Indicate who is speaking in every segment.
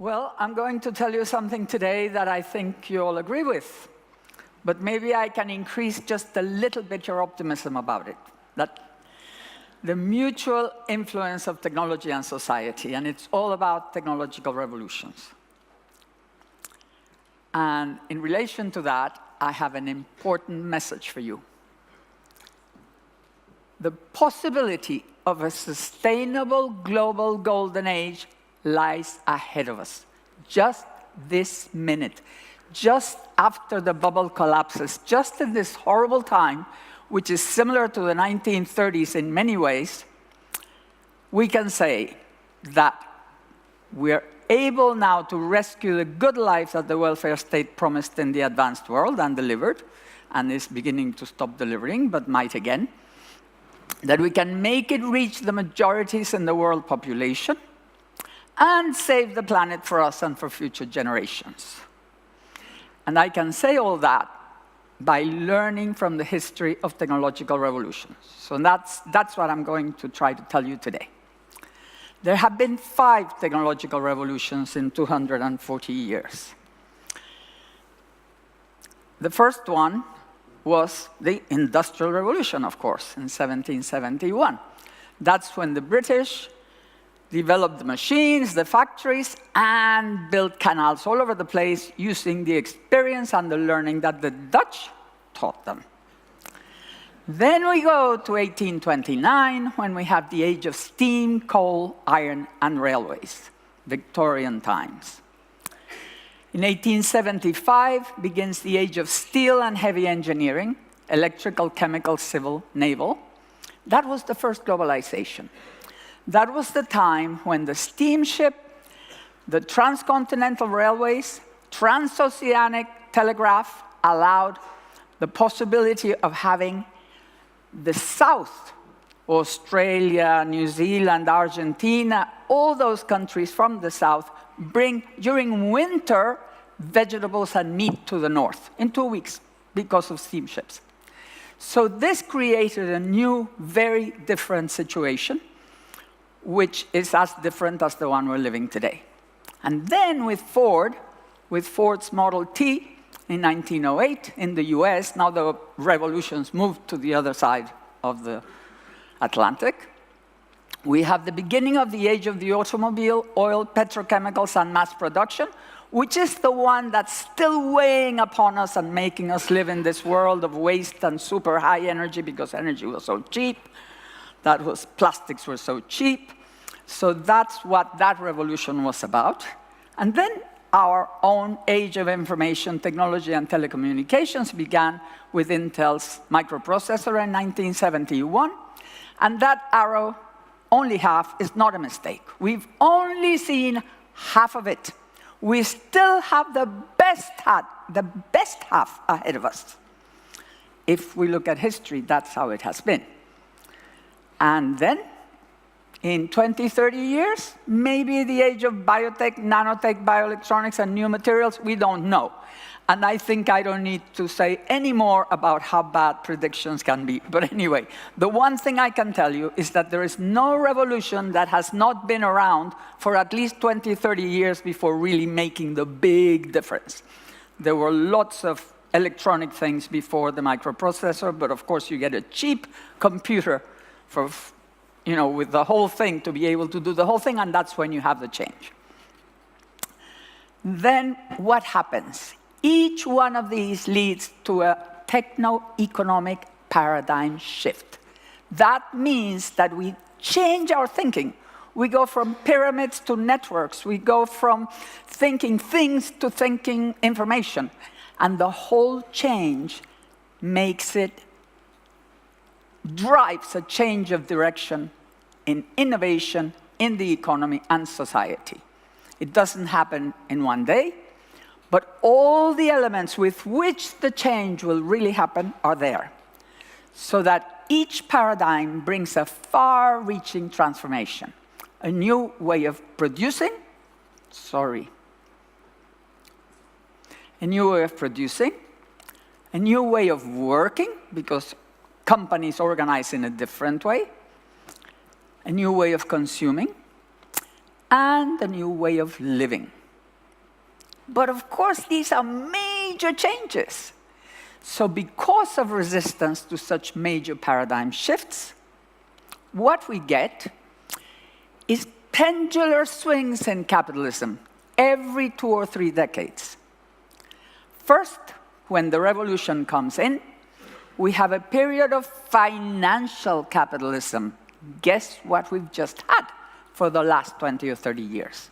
Speaker 1: Well, I'm going to tell you something today that I think you all agree with. But maybe I can increase just a little bit your optimism about it. That the mutual influence of technology and society, and it's all about technological revolutions. And in relation to that, I have an important message for you. The possibility of a sustainable global golden age lies ahead of us, just this minute, just after the bubble collapses, just in this horrible time, which is similar to the 1930s in many ways. We can say that we're able now to rescue the good life that the welfare state promised in the advanced world and delivered, and is beginning to stop delivering, but might again. That we can make it reach the majorities in the world population, and save the planet for us and for future generations. And I can say all that by learning from the history of technological revolutions. So that's what I'm going to try to tell you today. There have been 5 technological revolutions in 240 years. The first one was the Industrial Revolution, of course, in 1771. That's when the British developed the machines, the factories, and built canals all over the place using the experience and the learning that the Dutch taught them. Then we go to 1829, when we have the age of steam, coal, iron, and railways, Victorian times. In 1875 begins the age of steel and heavy engineering, electrical, chemical, civil, naval. That was the first globalization. That was the time when the steamship, the transcontinental railways, transoceanic telegraph allowed the possibility of having the South, Australia, New Zealand, Argentina, all those countries from the South, bring, during winter, vegetables and meat to the North in 2 weeks because of steamships. So this created a new, very different situation, which is as different as the one we're living today. And then with Ford's Model T in 1908 in the US, now the revolutions moved to the other side of the Atlantic. We have the beginning of the age of the automobile, oil, petrochemicals, and mass production, which is the one that's still weighing upon us and making us live in this world of waste and super high energy because energy was so cheap. Plastics were so cheap. So that's what that revolution was about. And then our own age of information technology and telecommunications began with Intel's microprocessor in 1971. And that arrow, only half, is not a mistake. We've only seen half of it. We still have the best half ahead of us. If we look at history, that's how it has been. And then, in 20, 30 years, maybe the age of biotech, nanotech, bioelectronics, and new materials, we don't know. And I think I don't need to say any more about how bad predictions can be. But anyway, the one thing I can tell you is that there is no revolution that has not been around for at least 20, 30 years before really making the big difference. There were lots of electronic things before the microprocessor, but of course you get a cheap computer for, with the whole thing to be able to do the whole thing, and that's when you have the change. Then what happens? Each one of these leads to a techno-economic paradigm shift. That means that we change our thinking. We go from pyramids to networks. We go from thinking things to thinking information. And the whole change drives a change of direction in innovation, in the economy and society. It doesn't happen in one day, but all the elements with which the change will really happen are there. So that each paradigm brings a far-reaching transformation. A new way of producing, a new way of producing, a new way of working, because companies organize in a different way, a new way of consuming, and a new way of living. But of course, these are major changes. So because of resistance to such major paradigm shifts, what we get is pendular swings in capitalism every 2 or 3 decades. First, when the revolution comes in, we have a period of financial capitalism. Guess what we've just had for the last 20 or 30 years?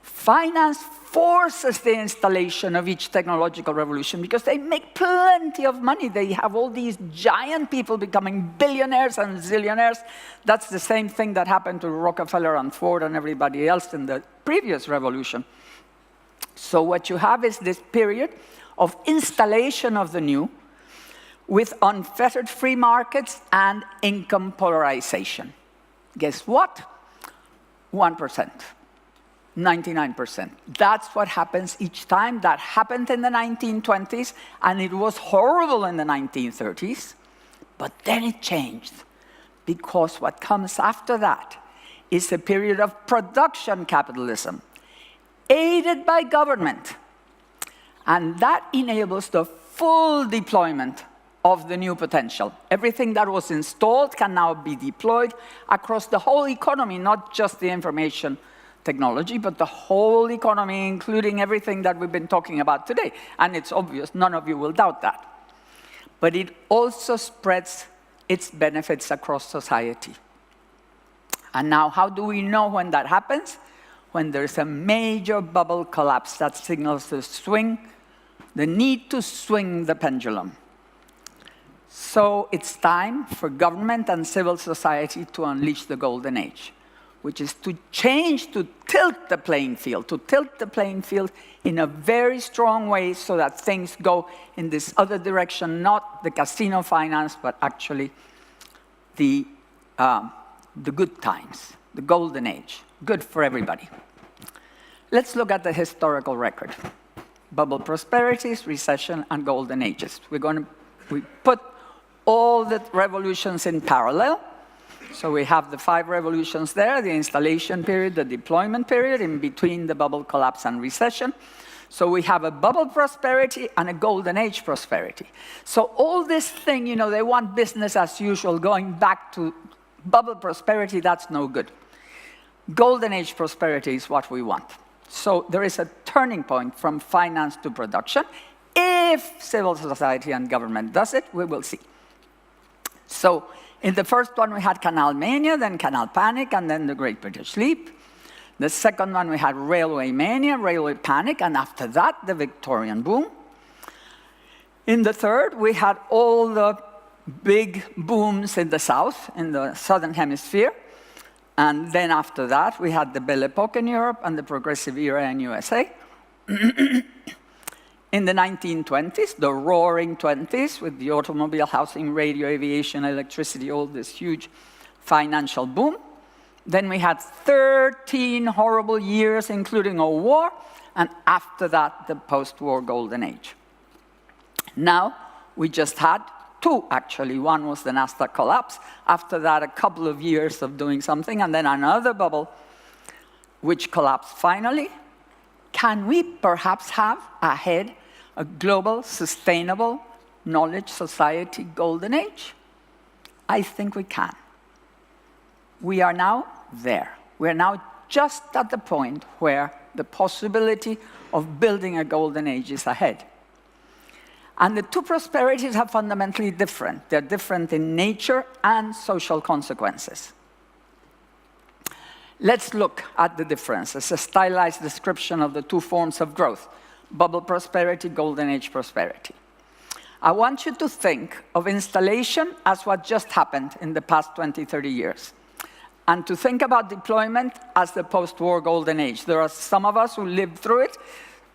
Speaker 1: Finance forces the installation of each technological revolution because they make plenty of money. They have all these giant people becoming billionaires and zillionaires. That's the same thing that happened to Rockefeller and Ford and everybody else in the previous revolution. So what you have is this period of installation of the new with unfettered free markets and income polarization. Guess what? 1%. 99%. That's what happens each time. That happened in the 1920s, and it was horrible in the 1930s. But then it changed, because what comes after that is a period of production capitalism, aided by government. And that enables the full deployment of the new potential. Everything that was installed can now be deployed across the whole economy, not just the information technology, but the whole economy, including everything that we've been talking about today. And it's obvious, none of you will doubt that. But it also spreads its benefits across society. And now, how do we know when that happens? When there's a major bubble collapse that signals the swing, the need to swing the pendulum. So it's time for government and civil society to unleash the Golden Age, which is to change, to tilt the playing field in a very strong way so that things go in this other direction, not the casino finance, but actually the good times, the Golden Age, good for everybody. Let's look at the historical record. Bubble prosperities, recession, and Golden Ages. We put all the revolutions in parallel. So we have the 5 revolutions there, the installation period, the deployment period, in between the bubble collapse and recession. So we have a bubble prosperity and a Golden Age prosperity. So all this thing, you know, they want business as usual, going back to bubble prosperity, that's no good. Golden Age prosperity is what we want. So there is a turning point from finance to production. If civil society and government does it, we will see. So in the first one, we had canal mania, then canal panic, and then the Great British Leap. The second one, we had railway mania, railway panic, and after that, the Victorian boom. In the third, we had all the big booms in the south, in the southern hemisphere. And then after that, we had the Belle Epoque in Europe and the Progressive Era in USA. In the 1920s, the roaring 20s, with the automobile, housing, radio, aviation, electricity, all this huge financial boom. Then we had 13 horrible years, including a war, and after that, the post-war Golden Age. Now, we just had 2, actually. One was the NASDAQ collapse. After that, a couple of years of doing something, and then another bubble, which collapsed finally. Can we perhaps have ahead a global, sustainable, knowledge society Golden Age? I think we can. We are now there. We are now just at the point where the possibility of building a Golden Age is ahead. And the 2 prosperities are fundamentally different. They're different in nature and social consequences. Let's look at the differences, a stylized description of the 2 forms of growth, bubble prosperity, Golden Age prosperity. I want you to think of installation as what just happened in the past 20, 30 years, and to think about deployment as the post-war Golden Age. There are some of us who lived through it.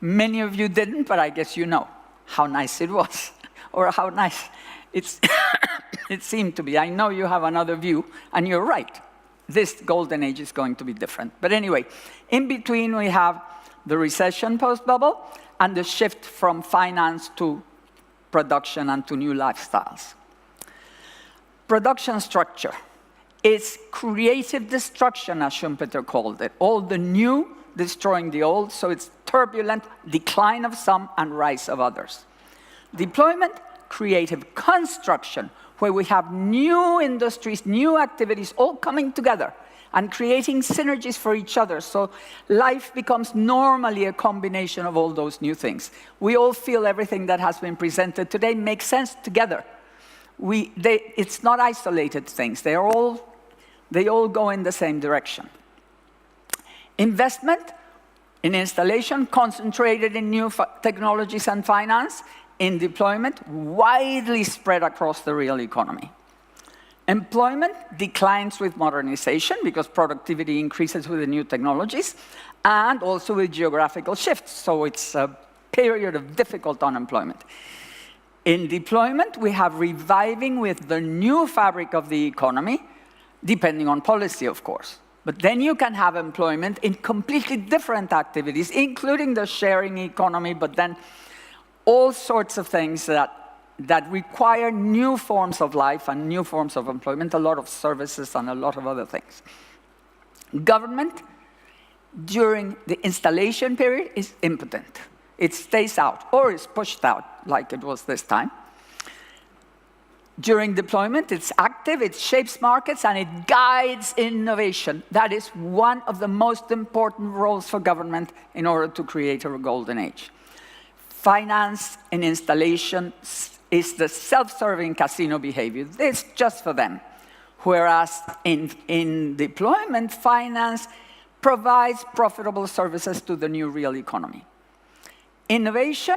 Speaker 1: Many of you didn't, but I guess you know how nice it was, or how nice it seemed to be. I know you have another view, and you're right. This Golden Age is going to be different. But anyway, in between we have the recession post-bubble and the shift from finance to production and to new lifestyles. Production structure is creative destruction, as Schumpeter called it. All the new destroying the old, so it's turbulent decline of some and rise of others. Deployment, creative construction, where we have new industries, new activities, all coming together and creating synergies for each other. So life becomes normally a combination of all those new things. We all feel everything that has been presented today makes sense together. It's not isolated things. They all go in the same direction. Investment in installation, concentrated in new technologies and finance. In deployment, widely spread across the real economy. Employment declines with modernization because productivity increases with the new technologies and also with geographical shifts. So it's a period of difficult unemployment. In deployment, we have reviving with the new fabric of the economy, depending on policy, of course. But then you can have employment in completely different activities, including the sharing economy, but then all sorts of things that require new forms of life and new forms of employment, a lot of services and a lot of other things. Government, during the installation period, is impotent. It stays out or is pushed out, like it was this time. During deployment, it's active, it shapes markets, and it guides innovation. That is one of the most important roles for government in order to create a golden age. Finance in installation is the self-serving casino behavior. It's just for them. Whereas in deployment, finance provides profitable services to the new real economy. Innovation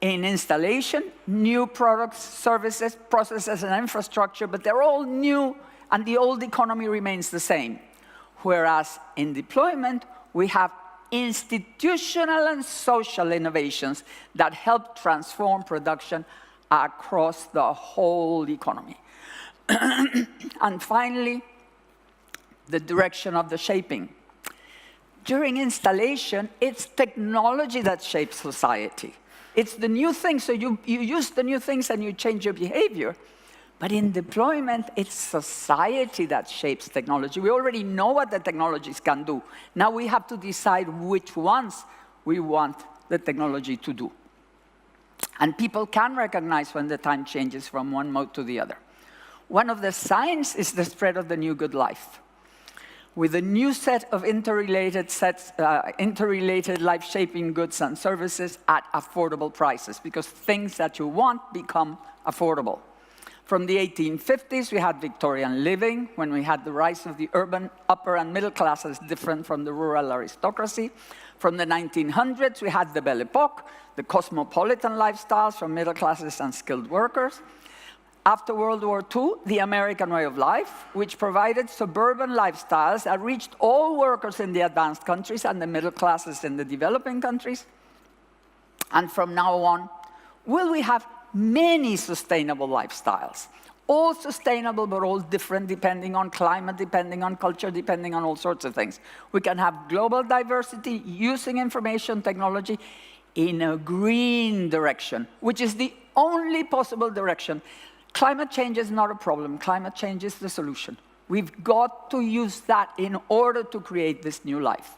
Speaker 1: in installation, new products, services, processes, and infrastructure, but they're all new, and the old economy remains the same. Whereas in deployment, we have institutional and social innovations that help transform production across the whole economy. And finally, the direction of the shaping. During installation, it's technology that shapes society. It's the new things, so you use the new things and you change your behavior. But in deployment, it's society that shapes technology. We already know what the technologies can do. Now we have to decide which ones we want the technology to do. And people can recognize when the time changes from one mode to the other. One of the signs is the spread of the new good life, with a new set of interrelated life-shaping goods and services at affordable prices, because things that you want become affordable. From the 1850s, we had Victorian living, when we had the rise of the urban upper and middle classes, different from the rural aristocracy. From the 1900s, we had the Belle Epoque, the cosmopolitan lifestyles from middle classes and skilled workers. After World War II, the American way of life, which provided suburban lifestyles that reached all workers in the advanced countries and the middle classes in the developing countries. And from now on, will we have many sustainable lifestyles? All sustainable, but all different, depending on climate, depending on culture, depending on all sorts of things. We can have global diversity using information technology in a green direction, which is the only possible direction. Climate change is not a problem. Climate change is the solution. We've got to use that in order to create this new life.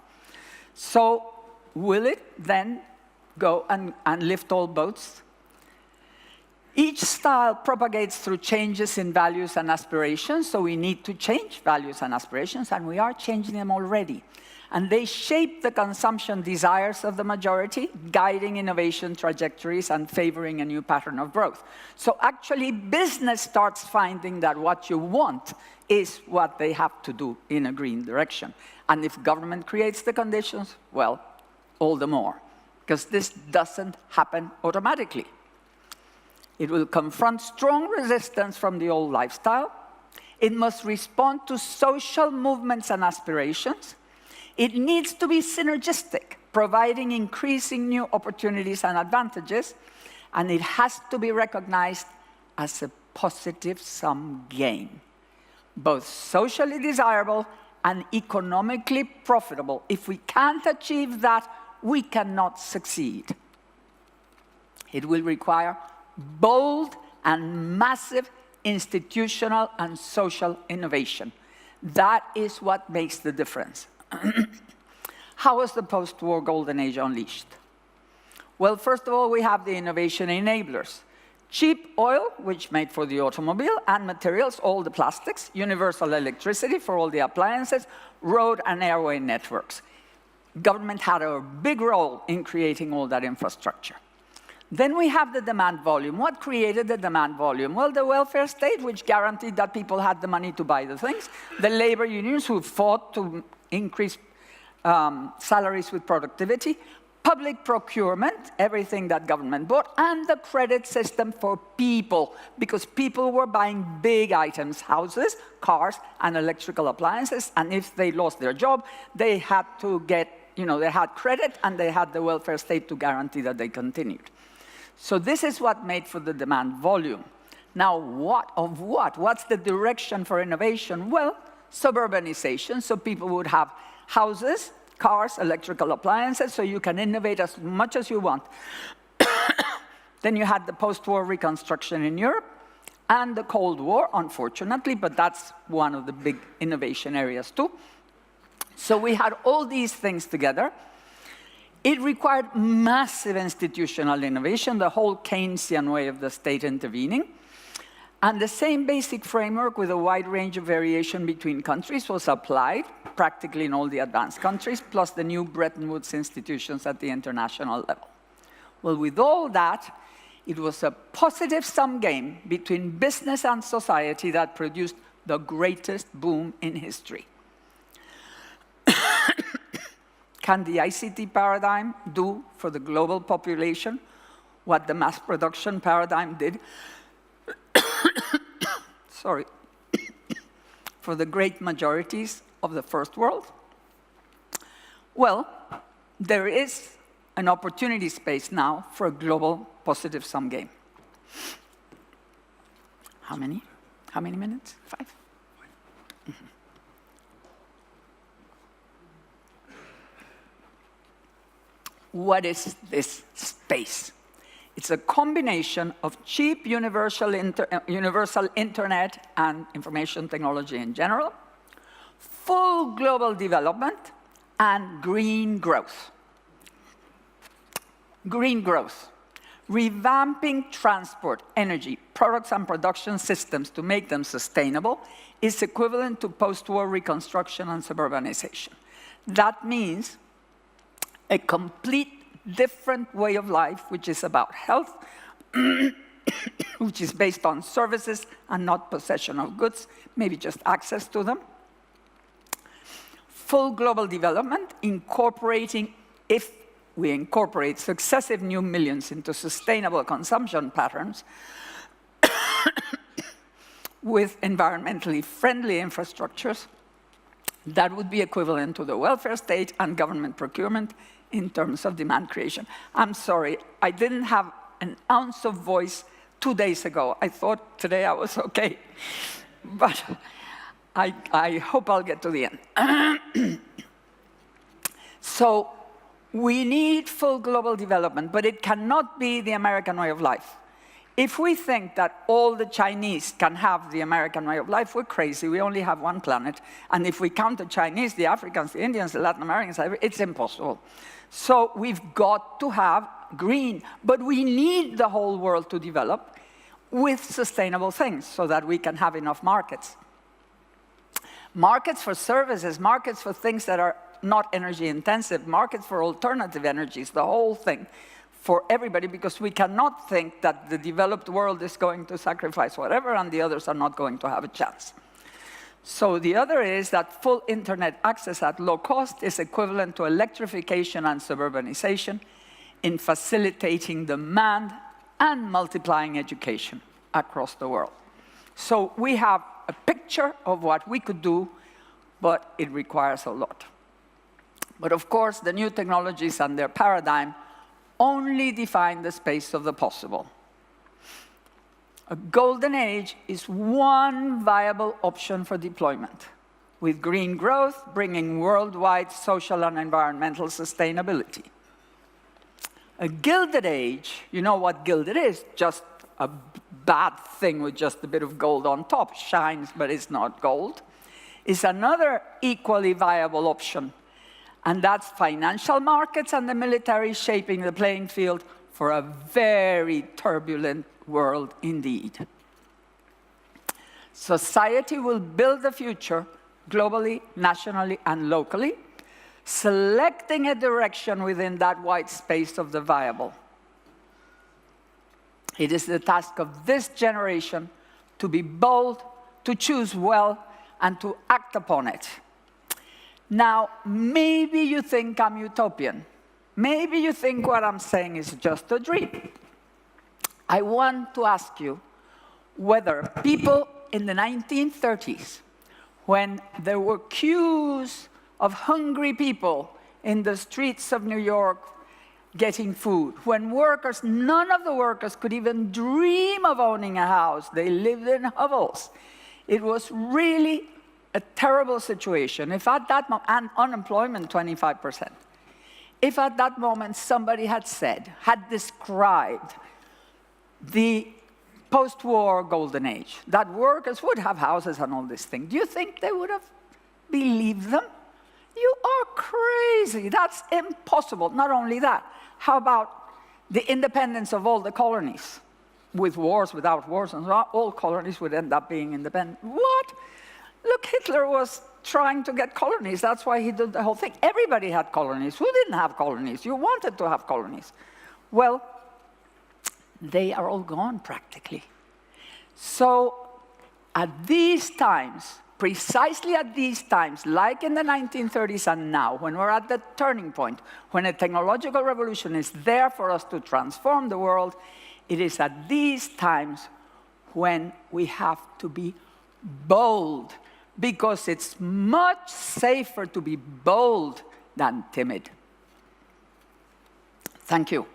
Speaker 1: So will it then go and lift all boats? Each style propagates through changes in values and aspirations, so we need to change values and aspirations, and we are changing them already. And they shape the consumption desires of the majority, guiding innovation trajectories and favoring a new pattern of growth. So actually, business starts finding that what you want is what they have to do in a green direction. And if government creates the conditions, well, all the more, because this doesn't happen automatically. It will confront strong resistance from the old lifestyle. It must respond to social movements and aspirations. It needs to be synergistic, providing increasing new opportunities and advantages, and it has to be recognized as a positive-sum game, both socially desirable and economically profitable. If we can't achieve that, we cannot succeed. It will require bold and massive institutional and social innovation. That is what makes the difference. How was the post-war Golden Age unleashed? Well, first of all, we have the innovation enablers. Cheap oil, which made for the automobile, and materials, all the plastics, universal electricity for all the appliances, road and airway networks. Government had a big role in creating all that infrastructure. Then we have the demand volume. What created the demand volume? Well, the welfare state, which guaranteed that people had the money to buy the things, the labor unions who fought to increase salaries with productivity, public procurement, everything that government bought, and the credit system for people, because people were buying big items, houses, cars, and electrical appliances, and if they lost their job, they had to get, they had credit, and they had the welfare state to guarantee that they continued. So this is what made for the demand volume. Now, what's the direction for innovation? Well, suburbanization, so people would have houses, cars, electrical appliances, so you can innovate as much as you want. Then you had the post-war reconstruction in Europe and the Cold War, unfortunately, but that's one of the big innovation areas too. So we had all these things together. It required massive institutional innovation, the whole Keynesian way of the state intervening. And the same basic framework with a wide range of variation between countries was applied practically in all the advanced countries, plus the new Bretton Woods institutions at the international level. Well, with all that, it was a positive sum game between business and society that produced the greatest boom in history. Can the ICT paradigm do for the global population what the mass production paradigm did for the great majorities of the first world? Well, there is an opportunity space now for a global positive sum game. How many minutes? 5? What is this space? It's a combination of cheap universal internet and information technology in general, full global development, and green growth. Green growth. Revamping transport, energy, products and production systems to make them sustainable is equivalent to post-war reconstruction and suburbanization. That means a complete different way of life, which is about health, which is based on services and not possession of goods, maybe just access to them. Full global development, incorporating, if we incorporate successive new millions into sustainable consumption patterns with environmentally friendly infrastructures, that would be equivalent to the welfare state and government procurement in terms of demand creation. I'm sorry, I didn't have an ounce of voice 2 days ago. I thought today I was okay, but I hope I'll get to the end. So we need full global development, but it cannot be the American way of life. If we think that all the Chinese can have the American way of life, we're crazy. We only have one planet. And if we count the Chinese, the Africans, the Indians, the Latin Americans, it's impossible. So we've got to have green. But we need the whole world to develop with sustainable things so that we can have enough markets. Markets for services, markets for things that are not energy intensive, markets for alternative energies, the whole thing. For everybody, because we cannot think that the developed world is going to sacrifice whatever and the others are not going to have a chance. So the other is that full internet access at low cost is equivalent to electrification and suburbanization in facilitating demand and multiplying education across the world. So we have a picture of what we could do, but it requires a lot. But of course, the new technologies and their paradigm only define the space of the possible. A golden age is one viable option for deployment, with green growth bringing worldwide social and environmental sustainability. A gilded age, you know what gilded is? Just a bad thing with just a bit of gold on top, shines but it's not gold, is another equally viable option. And that's financial markets and the military shaping the playing field for a very turbulent world indeed. Society will build the future globally, nationally, and locally, selecting a direction within that white space of the viable. It is the task of this generation to be bold, to choose well, and to act upon it. Now, maybe you think I'm utopian. Maybe you think what I'm saying is just a dream. I want to ask you whether people in the 1930s, when there were queues of hungry people in the streets of New York getting food, when workers, none of the workers could even dream of owning a house. They lived in hovels. It was really a terrible situation. If at that moment, and unemployment 25%, if at that moment somebody had said, had described the post-war Golden Age, that workers would have houses and all this thing, do you think they would have believed them? You are crazy. That's impossible. Not only that, how about the independence of all the colonies? With wars, without wars, and all colonies would end up being independent. What? Look, Hitler was trying to get colonies. That's why he did the whole thing. Everybody had colonies. Who didn't have colonies? You wanted to have colonies. Well, they are all gone practically. So at these times, precisely at these times, like in the 1930s and now, when we're at the turning point, when a technological revolution is there for us to transform the world, it is at these times when we have to be bold, because it's much safer to be bold than timid. Thank you.